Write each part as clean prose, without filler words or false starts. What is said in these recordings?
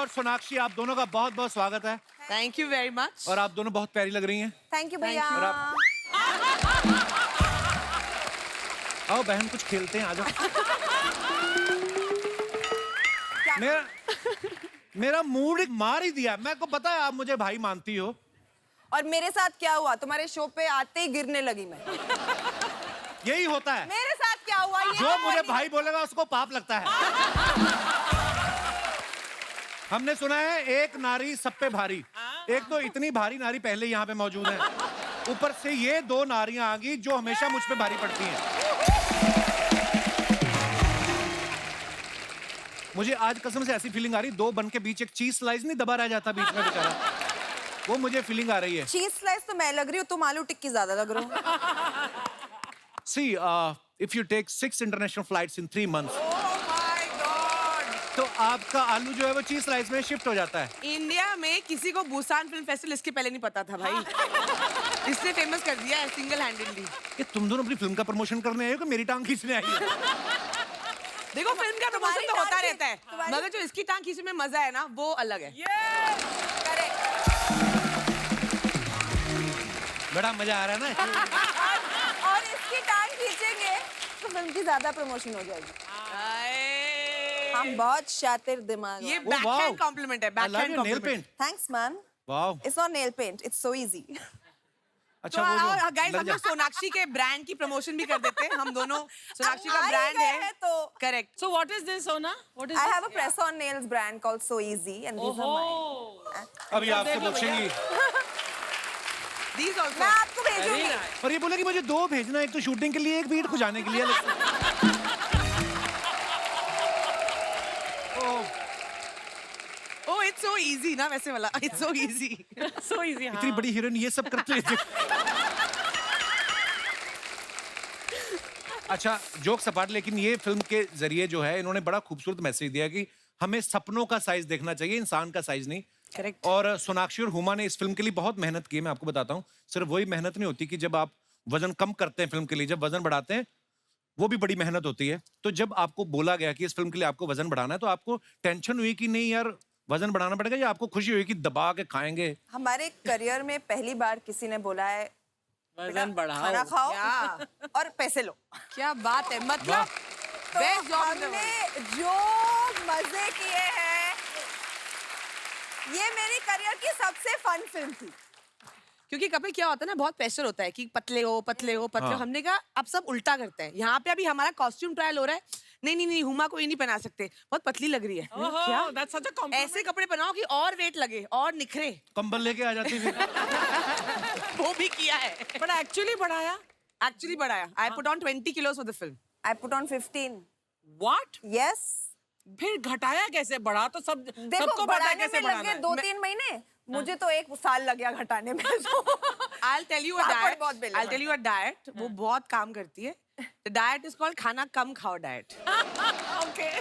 सोनाक्षी, आप दोनों का बहुत बहुत स्वागत है। Thank you very much. और आप दोनों बहुत प्यारी लग रही हैं। थैंक यू भैया। आओ बहन, कुछ खेलते हैं, आ जाओ। मेरा मूड मार ही दिया। मैं को पता है आप मुझे भाई मानती हो। और मेरे साथ क्या हुआ, तुम्हारे शो पे आते ही गिरने लगी मैं। यही होता है। मेरे साथ क्या हुआ ये जो मुझे भाई बोलेगा उसको पाप लगता है। हमने सुना है एक नारी सब पे भारी। एक तो इतनी भारी नारी पहले यहाँ पे मौजूद है, ऊपर से ये दो नारियां आ गई जो हमेशा मुझ पे भारी पड़ती हैं। मुझे आज कसम से ऐसी फीलिंग आ रही, दो बन के बीच एक चीज स्लाइस नहीं दबा रह जाता बीच में बेचारा, वो मुझे फीलिंग आ रही है। चीज स्लाइस तो मैं लग रही हूँ, तुम आलू टिक्की ज्यादा लग रहे हो। See, if you take 6 international flights in 3 months, तो आपका आलू जो है वो चीज स्लाइस में शिफ्ट हो जाता है। इंडिया में किसी को बुसान फिल्म फेस्टिवल इसके पहले नहीं पता था भाई। इसने फेमस कर दिया है सिंगल हैंडेडली। कि तुम दोनों अपनी फिल्म का प्रमोशन करने आए हो कि मेरी टांग खींचने आई हो? देखो फिल्म का प्रमोशन तो होता रहता है, मगर जो इसकी टांग खींचने में मजा है ना वो अलग है। बड़ा मजा आ रहा है ना। और इसकी टांग खींचेंगे तो फिल्म की ज्यादा प्रमोशन हो जाएगी। हम बहुत शातिर दिमाग। ये बैकहैंड कॉम्प्लीमेंट है, backhand compliment. Thanks man. Wow. It's not nail paint, it's so easy. अच्छा, तो गाइस हम लोग सोनाक्षी के ब्रांड की प्रमोशन भी कर देते हैं। हम दोनों सोनाक्षी का ब्रांड है तो correct. So what is this, Sona? What is I this? have a press-on nails brand called So Easy, and these are mine. अभी आपसे बख्शेंगी। These also. मैं आपको Very भेजूंगी। nice. और ये बोले कि मुझे 2 भेजना, एक तो शूटिंग के लिए, एक बीट खुजाने के लिए। Oh, it's so easy ना वैसे वाला। It's so easy. So easy. इतनी बड़ी हीरोइन ये सब करते हैं। अच्छा, जोक सपाट, लेकिन ये फिल्म के जरिए जो है इन्होंने बड़ा खूबसूरत मैसेज दिया कि हमें सपनों का साइज देखना चाहिए, इंसान का साइज नहीं। Correct. और सोनाक्षी और हुमा ने इस फिल्म के लिए बहुत मेहनत की है। मैं आपको बताता हूँ, सिर्फ वही मेहनत नहीं होती कि जब आप वजन कम करते हैं फिल्म के लिए, जब वजन बढ़ाते हैं वो भी बड़ी मेहनत होती है। तो जब आपको बोला गया कि इस फिल्म के लिए आपको वजन बढ़ाना है, तो आपको टेंशन हुई कि नहीं यार वजन बढ़ाना पड़ेगा, या आपको खुशी हुई कि दबा के खाएंगे? हमारे करियर में पहली बार किसी ने बोला है वजन बढ़ाओ। खाना खाओ और पैसे लो। क्या बात है, मतलब तो बेस्ट जॉब इन द हमने जो मजे किए हैं, ये मेरी करियर की सबसे फन फिल्म थी। क्योंकि कपिल क्या होता है ना, बहुत प्रेशर होता है कि पतले हो पतले हो पतले हो। हाँ। हमने कहा अब सब उल्टा करते हैं। यहाँ पे अभी हमारा कॉस्ट्यूम ट्रायल हो रहा है। नहीं हुमा को ये नहीं पहना सकते, बहुत पतली लग रही है। क्या? That's such a compliment. ऐसे कपड़े पहनाओ कि और वेट लगे और निखरे। कंबल लेके आ जाती थी। वो भी किया है। But actually बढ़ाया? एक्चुअली बढ़ाया। I put on 20 kilos for the film. I put on 15. What? Yes. फिर घटाया कैसे? बढ़ा तो सब देखो सबको पता है बढ़ाने कैसे में बढ़ाना लगे है। 2-3 महीने, मुझे तो 1 साल लग गया घटाने में। I'll tell you a papad diet. बहुत बेले I'll tell you a diet. वो बहुत काम करती है। The diet is called खाना कम खाओ diet. Okay.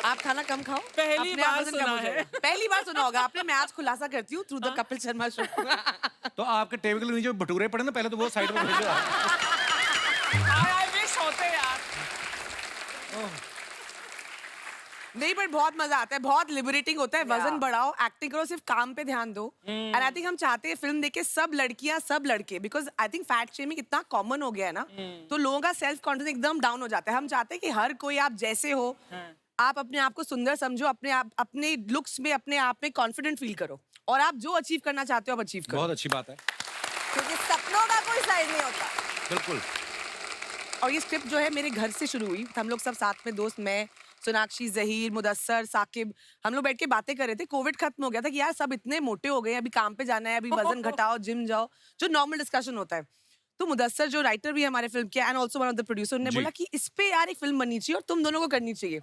आप खाना कम खाओ। पहली अपने आप बार वजन कम सुना हो है। जाएगा। पहली बार सुना होगा आपने। मैं आज खुलासा करती हूँ through the Kapil Sharma show. तो आपके टेबल के नीचे भटूरे पड़े ना, पहले तो वो साइड में भेजो। I wish होते यार। नहीं पर बहुत मजा आता है, बहुत लिबरेटिंग होता है। वजन बढ़ाओ, एक्टिंग करो, सिर्फ काम पे ध्यान दो। एंड आई थिंक हम चाहते हैं फिल्म देख के सब लड़कियां सब लड़के, because I think fat shaming इतना कॉमन हो गया है ना, तो लोगों का सेल्फ कॉन्फिडेंस एकदम डाउन हो जाता है। हम चाहते हैं कि हर कोई आप जैसे हो, आप अपने आप को सुंदर समझो, अपने आप अपने लुक्स में अपने आप में कॉन्फिडेंट फील करो, और आप जो अचीव करना चाहते हो आप अचीव करो। बहुत अच्छी बात है। क्योंकि सपनों का कोई साइज नहीं होता। बिल्कुल। और ये स्क्रिप्ट जो है मेरे घर से शुरू हुई। हम लोग सब साथ में दोस्त, मैं, सोनाक्षी, जहीर, मुदस्सर, साकिब, हम लोग बैठ के बातें कर रहे थे। कोविड खत्म हो गया था कि यार सब इतने मोटे हो गए, अभी काम पे जाना है, अभी वजन घटाओ, जिम जाओ, जो नॉर्मल डिस्कशन होता है। तो मुदस्सर जो राइटर भी है हमारे फिल्म के and also one of the producer, ने बोला कि इस पे यार एक फिल्म बननी चाहिए और तुम दोनों को करनी चाहिए।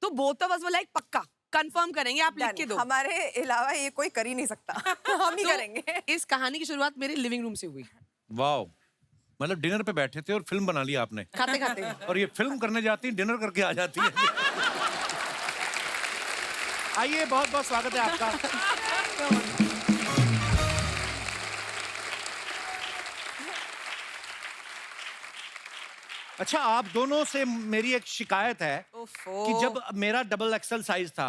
तो both of us were like पक्का कंफर्म करेंगे, आप लिख के दो। हमारे अलावा ये कोई कर ही नहीं सकता। हम ही करेंगे। इस कहानी की शुरुआत मेरे लिविंग रूम से हुई, वाओ, मतलब डिनर पे बैठे थे और फिल्म बना लिया आपने। खाते खाते। और ये फिल्म करने जाती है, डिनर करके आ जाती है। आइए, बहुत बहुत स्वागत है आपका। अच्छा, आप दोनों से मेरी एक शिकायत है ओफो। कि जब मेरा डबल एक्सल साइज था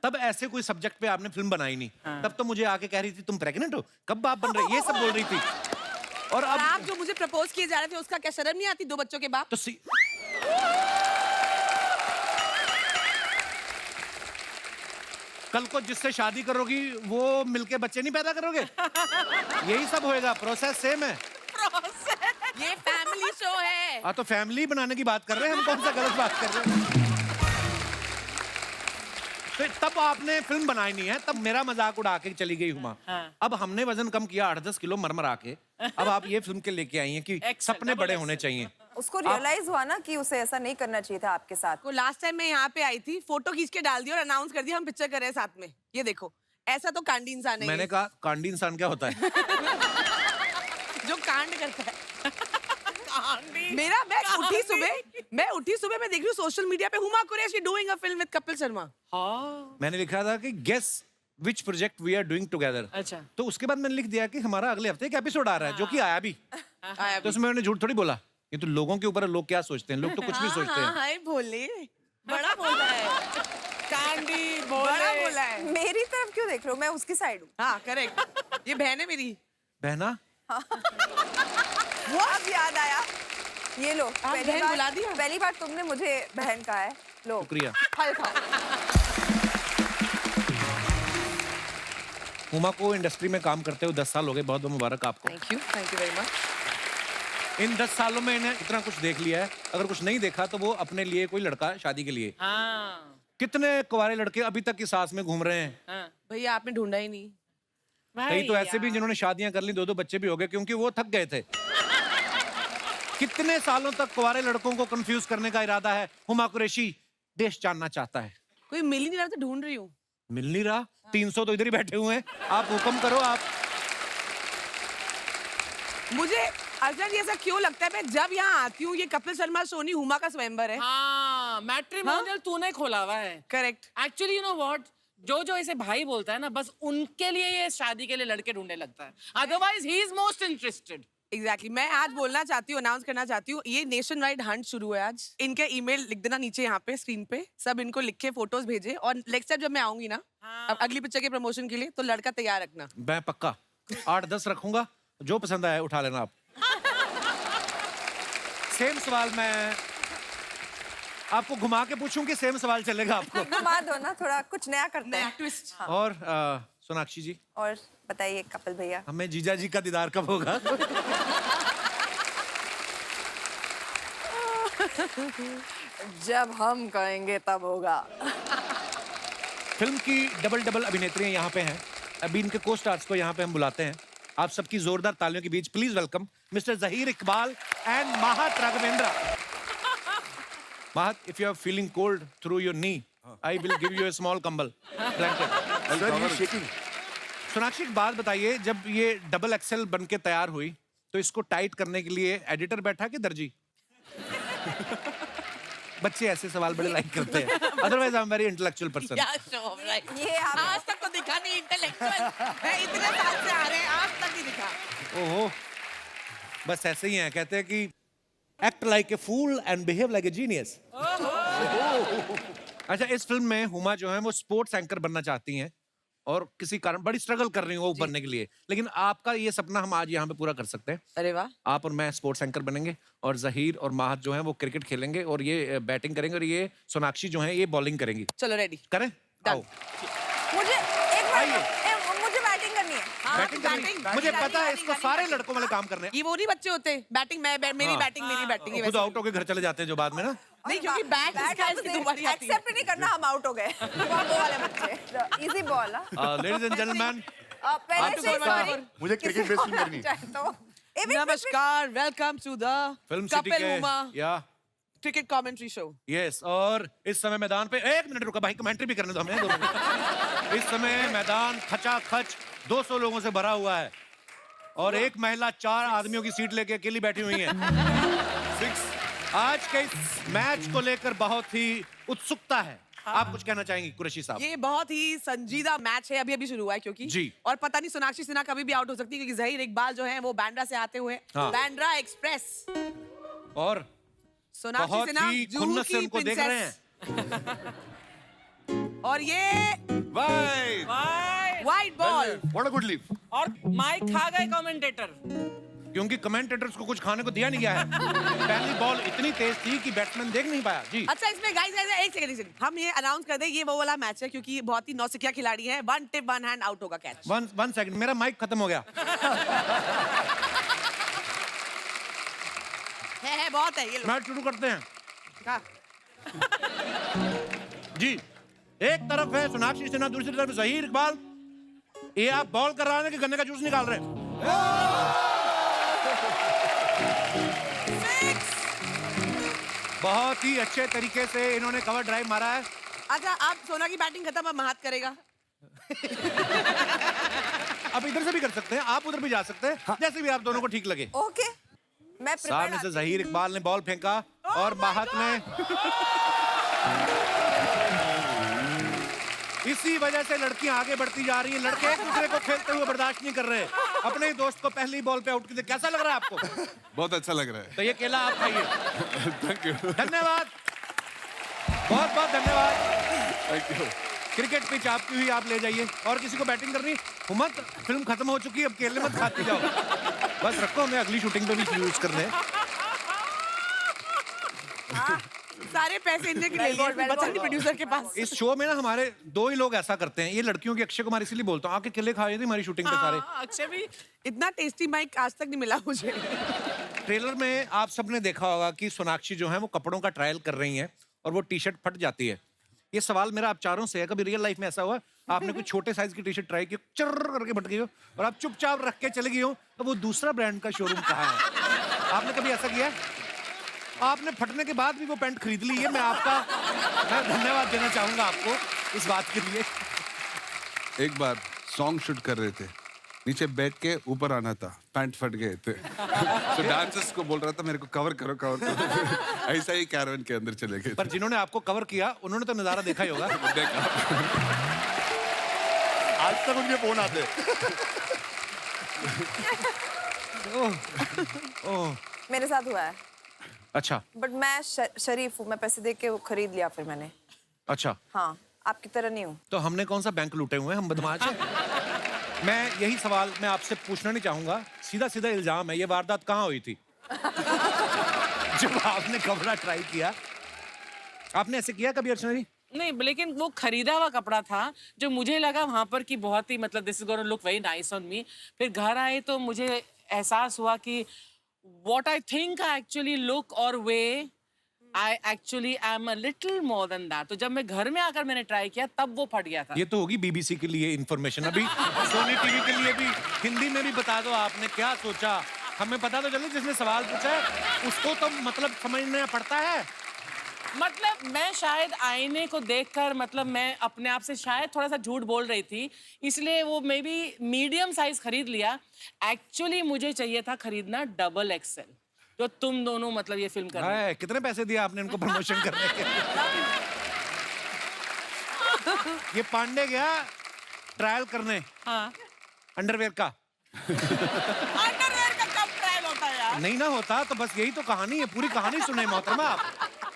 तब ऐसे कोई सब्जेक्ट पे आपने फिल्म बनाई नहीं। तब तो मुझे आके कह रही थी तुम प्रेग्नेंट हो, कब बाप बन रहे, ये सब बोल रही थी। और और अब आप जो मुझे प्रपोज किए जा रहे थे उसका क्या शर्म नहीं आती, 2 बच्चों के बाप? तो कल को जिससे शादी करोगी वो मिलके बच्चे नहीं पैदा करोगे? यही सब होएगा, प्रोसेस सेम है। ये फैमिली शो है। हाँ, तो फैमिली बनाने की बात कर रहे हैं हम, कौन सा गलत बात कर रहे हैं? तो तब आपने फिल्म बनाई नहीं है, तब मेरा मजाक उड़ा के चली गई हुमा। हाँ। अब हमने वजन कम किया 8-10 किलो मरमरा के, अब आप ये फिल्म के लेके आई हैं कि सपने double बड़े XL। होने चाहिए। उसको रियलाइज हुआ ना कि उसे ऐसा नहीं करना चाहिए था आपके साथ। को लास्ट टाइम मैं यहाँ पे आई थी, फोटो खींच के डाल दिया और अनाउंस कर दिया हम पिक्चर कर रहे हैं साथ में। ये देखो, ऐसा तो कांडी इंसान है। मैंने कहा कांडी इंसान क्या होता है? जो कांड करता है। कांडी। मैं उठी सुबह मैं देख रही हूँ सोशल मीडिया पे Huma Qureshi doing a film with Kapil Sharma. हाँ। मैंने लिखा था कि guess which project we are doing together. अच्छा। तो उसके बाद मैंने लिख दिया कि हमारा अगले हफ्ते एक एपिसोड आ रहा है, जो कि आया भी। तो उसमें मैंने झूठ थोड़ी बोला, ये तो लोगों के ऊपर है, लोग क्या सोचते हैं, लोग तो कुछ भी सोचते हैं। हाँ, बोले बड़ा बोला है। कांडी बड़ा बोले। बोला है। मेरी तरफ क्यों देख रहे हो, मैं उसकी साइड हूँ। हाँ करेक्ट, ये बहन है मेरी। बहना वो अब याद आया, ये लो बहन बुला दिया? पहली बार तुमने मुझे बहन कहा है, लो शुक्रिया। फल खाओ। हुमा को इंडस्ट्री में काम करते हुए 10 साल हो गए, बहुत बहुत मुबारक आपको। Thank you very much. इन 10 सालों में इन्हें इतना कुछ देख लिया है, अगर कुछ नहीं देखा तो वो अपने लिए कोई लड़का शादी के लिए। हाँ। कितने कुंवारे लड़के अभी तक की सास में घूम रहे हैं। हाँ। भैया आपने ढूंढा ही नहीं। कई तो ऐसे भी जिन्होंने शादियां कर ली, 2-2 बच्चे भी हो गए क्योंकि वो थक गए थे। कितने सालों तक कुंवारे लड़कों को कंफ्यूज करने का इरादा है हुमा कुरैशी देश जानना चाहता है। कोई मिल ही नहीं रहा तो ढूंढ रही हूँ। मिल नहीं रहा, 300 तो इधर ही बैठे हुए हैं, आप हुक्म करो। आप मुझे अर्जुन जी ऐसा क्यों लगता है, मैं जब यहाँ आती हूँ ये कपिल शर्मा सोनी हुमा का स्वयंवर है। हाँ, मैट्रिमोनियल तूने खोला हुआ है। Correct. Actually you know what, जो ऐसे भाई बोलता है ना, बस उनके लिए ये शादी के लिए लड़के ढूंढने लगता है, otherwise he is most interested. Exactly मैं आज बोलना चाहती हूँ, अनाउंस करना चाहती हूँ, ये नेशन वाइड हंट शुरू है आज। इनके ईमेल लिख देना नीचे यहाँ पे स्क्रीन पे, सब इनको लिख के फोटोज भेजे, और नेक्स्ट टाइम जब मैं आऊंगी ना अब अगली पिक्चर के प्रमोशन के लिए, तो लड़का तैयार रखना। मैं पक्का 8-10 रखूंगा, जो पसंद आए उठा लेना आप। सेम सवाल मैं आपको घुमा के पूछूं कि सेम सवाल चलेगा आपको? घुमा दो ना, थोड़ा कुछ नया करते हैं। ट्विस्ट। और सोनाक्षी जी, और बताइए कपिल भैया, हमें जीजा जी का दीदार कब होगा? जब हम कहेंगे तब होगा। फिल्म की डबल अभिनेत्रियां यहाँ पे हैं। अभी इनके को स्टार्स को यहाँ पे हम बुलाते हैं। आप सबकी जोरदार तालियों के बीच please welcome mister Zaheer Iqbal and Mahat Raghavendra. Mahat, if you are feeling cold through your knee, I will give you a small कंबल blanket. Sir, he's shaking. Sonakshi, एक बात बताइए, जब ये डबल एक्सेल बन के तैयार हुई तो इसको टाइट करने के लिए एडिटर बैठा कि दर्जी? बच्चे ऐसे सवाल बड़े लाइक करते हैं। Otherwise I am very intellectual person. ये आप आज तक तो दिखा नहीं इंटेलेक्चुअल है, इतने साल से आ रहे हैं, आज तक नहीं दिखा। ओहो, बस ऐसे ही हैं, कहते हैं कि act like a fool and behave like a genius. अच्छा, इस फिल्म में हुमा जो है वो स्पोर्ट्स एंकर बनना चाहती हैं और किसी कारण बड़ी स्ट्रगल कर रही हूँ वो बनने के लिए, लेकिन आपका ये सपना हम आज यहाँ पे पूरा कर सकते हैं। अरे वाह। आप और मैं स्पोर्ट्स एंकर बनेंगे और जहीर और माहत जो है वो क्रिकेट खेलेंगे और ये बैटिंग करेंगे और ये सोनाक्षी जो है ये बॉलिंग करेंगी। चलो रेडी। करें? आओ। मुझे एक आइए। मिनट, मुझे बैटिंग करनी है। बैटिंग करनी, मुझे पता है इसको सारे लड़कों वाले काम करने हैं। ये वो नहीं बच्चे होते, बैटिंग मेरी हाँ। बैटिंग मेरी बैटिंग। खुद आउट होके घर चले जाते हैं जो बाद में ना। नहीं, क्योंकि बैट इसकी तुम्हारी आती है। एक्सेप्ट नहीं करना, हम आउट हो गए। वो वाले बच्चे। Easy ball. Ladies and gentleman, पहले से सॉरी, मुझे क्रिकेट बेस फिल्म करनी है। तो नमस्कार, welcome to the film city Kapil के हुमा या क्रिकेट कमेंट्री शो। यस, और इस समय मैदान पे 1 मिनट रुका भाई, कमेंट्री भी करने दो हमें 2 मिनट। इस समय मैदान खचाखच 200 लोगों से भरा हुआ है और एक महिला 4 आदमियों की सीट लेके अकेली बैठी हुई है। आज के इस मैच को लेकर बहुत ही उत्सुकता है। आप कुछ कहना चाहेंगी कुरैशी साहब? ये बहुत ही संजीदा मैच है, अभी शुरू हुआ है क्योंकि जी। और पता नहीं सोनाक्षी सिन्हा कभी भी आउट हो सकती है, क्योंकि जहीर इकबाल जो है वो बांद्रा से आते हुए हाँ। बांद्रा एक्सप्रेस। और सोनाक्षी बहुत सिन्हा ही जूहू खुन्नस से की उनको देख रहे हैं। और ये Why? White ball. What a good leap. और माइक खा गए कमेंटेटर। क्योंकि कमेंटेटर्स को कुछ खाने को दिया नहीं गया है। पहली बॉल इतनी तेज थी कि बैट्समैन देख नहीं पाया। जी। अच्छा, इसमें गाइस एक सेकंड हम ये अनाउंस कर दें, ये वो वाला मैच है क्योंकि बहुत ही नौसिखिया खिलाड़ी है। One tip one hand out होगा कैच। वन सेकंड, मेरा माइक खत्म हो गया। है बहुत है ये लोग। मैच शुरू करते हैं। हाँ। जी, एक तरफ है सोनाक्षी सिन्हा, दूसरी तरफ जहीर इकबाल। ये आप बॉल कर रहे हैं कि गन्ने का जूस निकाल रहे हैं? बहुत ही अच्छे तरीके से इन्होंने कवर ड्राइव मारा है। अच्छा, आप सोना की बैटिंग खत्म, अब महात करेगा। आप इधर से भी कर सकते हैं, आप उधर भी जा सकते हैं, जैसे भी आप दोनों को ठीक लगे। ओके, मैं सामने से जहीर इकबाल ने बॉल फेंका और माहत ने इसी वजह से लड़कियां आगे बढ़ती जा रही हैं। लड़के एक दूसरे को खेलते हुए बर्दाश्त नहीं कर रहे। अपने ही दोस्त को पहली बॉल पे आउट किया। कैसा लग रहा है आपको? बहुत अच्छा लग रहा है। तो ये केला आप खाइए। Thank you. धन्यवाद, बहुत बहुत धन्यवाद। Thank you. क्रिकेट पिच आपकी हुई, आप ले जाइए। और किसी को बैटिंग करनी मत, फिल्म खत्म हो चुकी है, अब केले मत खाते जाओ। बस रखो, हमें अगली शूटिंग पे भी यूज करने हैं। सारे पैसे इनने के ले लिए, बचा नहीं प्रोड्यूसर के पास। इस शो में ना हमारे दो ही लोग ऐसा करते हैं। ये लड़कियों की अक्षय कुमार इसीलिए बोलता हूँ, आके केले खाए थे हमारी शूटिंग पे सारे। अक्षय भी इतना टेस्टी माइक आज तक नहीं मिला मुझे। ट्रेलर में आप सबने देखा होगा कि सोनाक्षी जो है वो कपड़ों का ट्रायल कर रही हैं और वो टी शर्ट फट जाती है। ये सवाल मेरा आप चारों से है, कभी रियल लाइफ में ऐसा हुआ आपने कोई छोटे साइज की टी शर्ट ट्राई की, चर्र करके फट गई हो और आप चुपचाप रख के चले गई हो, तो वो दूसरा ब्रांड का शोरूम कहाँ है? आपने कभी ऐसा किया है? आपने फटने के बाद भी वो पैंट खरीद ली है। मैं धन्यवाद देना चाहूंगा आपको इस बात के लिए। एक बार सॉन्ग शूट कर रहे थे, नीचे बैठ के ऊपर आना था, पैंट फट गए थे। तो डांसर्स को बोल रहा था मेरे को कवर करो कवर करो। ऐसा ही कैरवन के अंदर चले गए। पर जिन्होंने आपको कवर किया उन्होंने तो नजारा देखा ही होगा। देखा, आज तक उनके फोन आते। ओह, मेरे साथ हुआ है, अच्छा बट मैं शरीफ हूँ, मैं पैसे दे के वो खरीद लिया फिर मैंने। अच्छा, हाँ, आपकी तरह नहीं हूँ। तो हमने कौन सा बैंक लूटे हुए हैं, हम बदमाश हैं। मैं यही सवाल मैं आपसे पूछना नहीं चाहूंगा, सीधा सीधा इल्जाम है, ये वारदात कहाँ हुई थी? जब आपने कपड़ा ट्राई किया, आपने ऐसे किया कभी अर्चना जी? नहीं, लेकिन वो खरीदा हुआ कपड़ा था जो मुझे लगा वहां पर कि बहुत ही मतलब this is gonna look very nice on me. फिर घर आए तो मुझे एहसास हुआ कि what I think I actually look or weigh, I actually am a little more than that. तो जब मैं घर में आकर मैंने ट्राई किया तब वो फट गया था। ये तो होगी बीबीसी के लिए इंफॉर्मेशन। अभी सोनी टीवी के लिए भी हिंदी में भी बता दो, आपने क्या सोचा? हमें पता तो चले जिसने सवाल पूछा है उसको तो मतलब समझना पड़ता है। मतलब मैं शायद आईने को देखकर मतलब मैं अपने आप से शायद थोड़ा सा झूठ बोल रही थी, इसलिए वो मे बी मीडियम साइज खरीद लिया। एक्चुअली मुझे चाहिए था खरीदना डबल एक्सएल, जो तुम दोनों मतलब ये फिल्म कर रहे हो। कितने पैसे दिए आपने इनको प्रमोशन करने के? ये पांडे गया ट्रायल करने हाँ, अंडरवेयर का। अंडरवेयर का कब ट्रायल होता है यार? नहीं ना होता तो बस यही तो कहानी है, पूरी कहानी सुने मोहतरमा आप।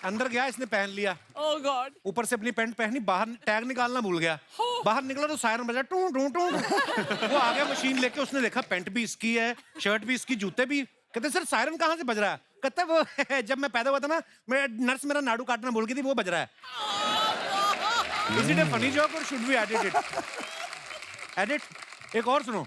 अंदर गया, इसने पहन लिया, ओह गॉड, ऊपर से अपनी पैंट पहनी, बाहर टैग निकालना भूल गया। बाहर निकला तो सायरन बजा, टू टू टू। वो आ गया मशीन लेके, उसने देखा पैंट भी इसकी है, शर्ट भी इसकी, जूते भी। कहते सर सायरन कहाँ से बज रहा है? कहता वो जब मैं पैदा हुआ था ना, मैं नर्स मेरा नाड़ू काटना भूल गई थी, वो बज रहा है। Is it a funny joke or should we edit it? Edit? एक और सुनो।